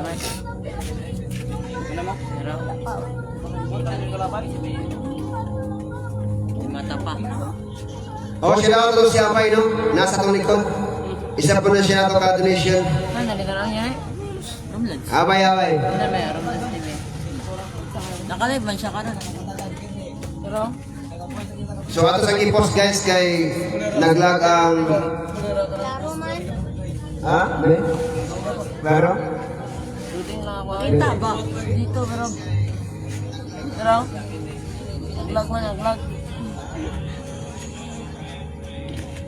Mata pa. Shout out to si Apay, no? Nasa itong likod. Isa po na siya ito ka-donation. Nalikan lang yan eh. Rumlads. Apay. Ano may Rumlads TV? Nakalive man siya ka na. Pero... So ato sa i-post guys kay naglag ang... Klaro man. Ha? Be? Claro? Shooting lang ako. Kita ba? Dito pero... Pero... Naglag man, naglag.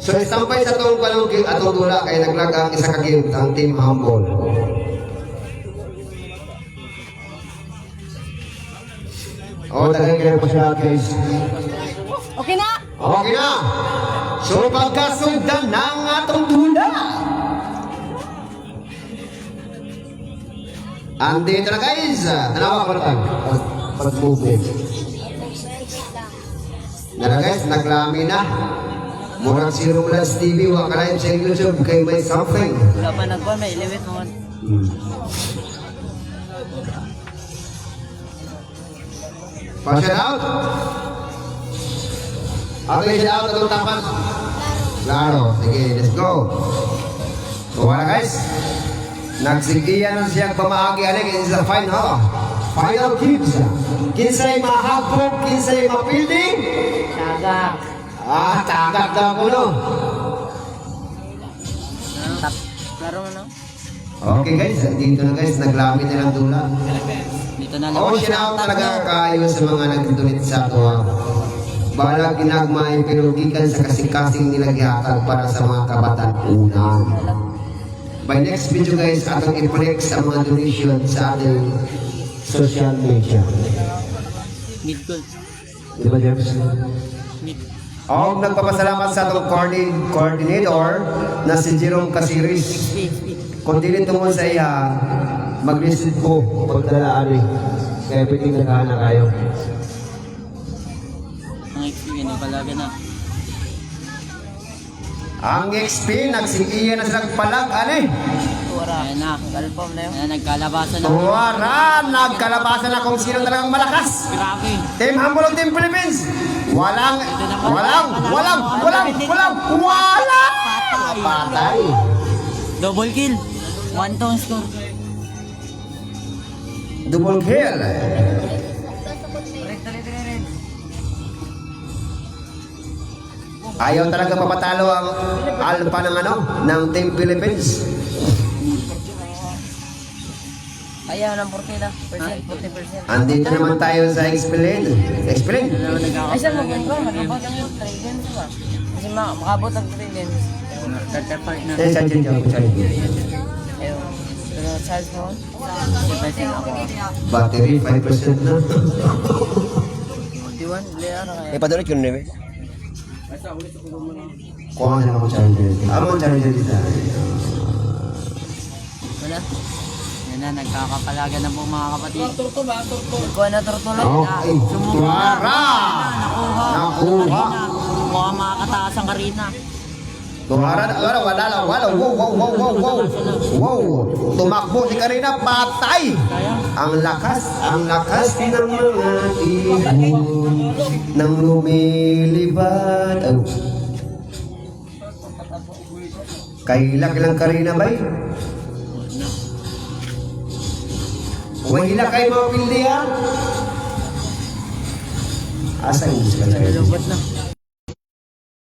So isampay sa itong palugig atong dula kay naglag ang isa ka game ang Team Humble. Daghan kayo pa siya guys. Okay na? Okay na! So pagkasundan ng atong dula. Andito na guys. Tanawa ka lang. Pag-movement. Nara guys, naglami na. Murang si Rumlads TV, wakalain sa YouTube kay may something. Wala pa nagkuhan, may limit naman. Pa-shout out. Okay, shout out atong tapat. Klaro. Sige, let's go. So wala guys. Nagsigiyan na siya pamaagi aling in the final. Final kids. Kinsay mahagpog, kinsay mapilding. Tagak. Tagak daw ko no. Tap. Klaro mo no? Okay guys, dito na guys, naglamit na ng dula. Dito na lang. Shout out talaga kayo sa mga nagdunit sa ato. Bala ginagmay pero gikan sa kasing-kasing nila gihatag para sa mga kabataan unan. By next video guys, atong i-flex ang mga donation sa ating social media. Mid goal. Di ba James? Mid. Nagpapasalamat sa atong coordinator na si Jerome Casiris. Kung dili tungkol sa iya, mag-visit ko pagdalaan eh. Kaya pwedeng naghahanap kayo. Ang experience ng palaga na. Ang XP, nagsigiyan na silang palag, ani? Ayan na, kalpom na yun. Ayan, nagkalabasan na. Tuwara, nagkalabasan na kung sino talagang malakas. Grabe. Team Humble of Team Philippines. Walang. Patay. Double kill. 1 tone score. Double kill. Ayaw talaga papatalo ang alpha ng ano, ng Team Philippines. Ayaw ng 40%. Andito naman tayo sa Explain. Explain. Ay, saan mo ba? Magabot ang 3 games ba? Kasi makabot ang 3 games. Eh, sa dyan dyan. Ayun. Pero charge mo? 50% ako. Battery, 5% na. 41, layer kaya. Eh, padulit ko na namin. Kuha nga ako charger. Amo charger dito. Wala. Yan na, nagkakapalaga na po mga kapatid. Kuha na turtulo. Okay. Tuwara! Nakuha! Mukhang makakataas ang karina. Tuwara na. Wala. Wow. Wow. Tumakbo si Karina. Patay! Ang lakas ng mga ibon nang lumilibad. Oh. Kailang Karina bay? Wahila kayo mga pildi ha? Asa yung gusto ka na? Lubot na.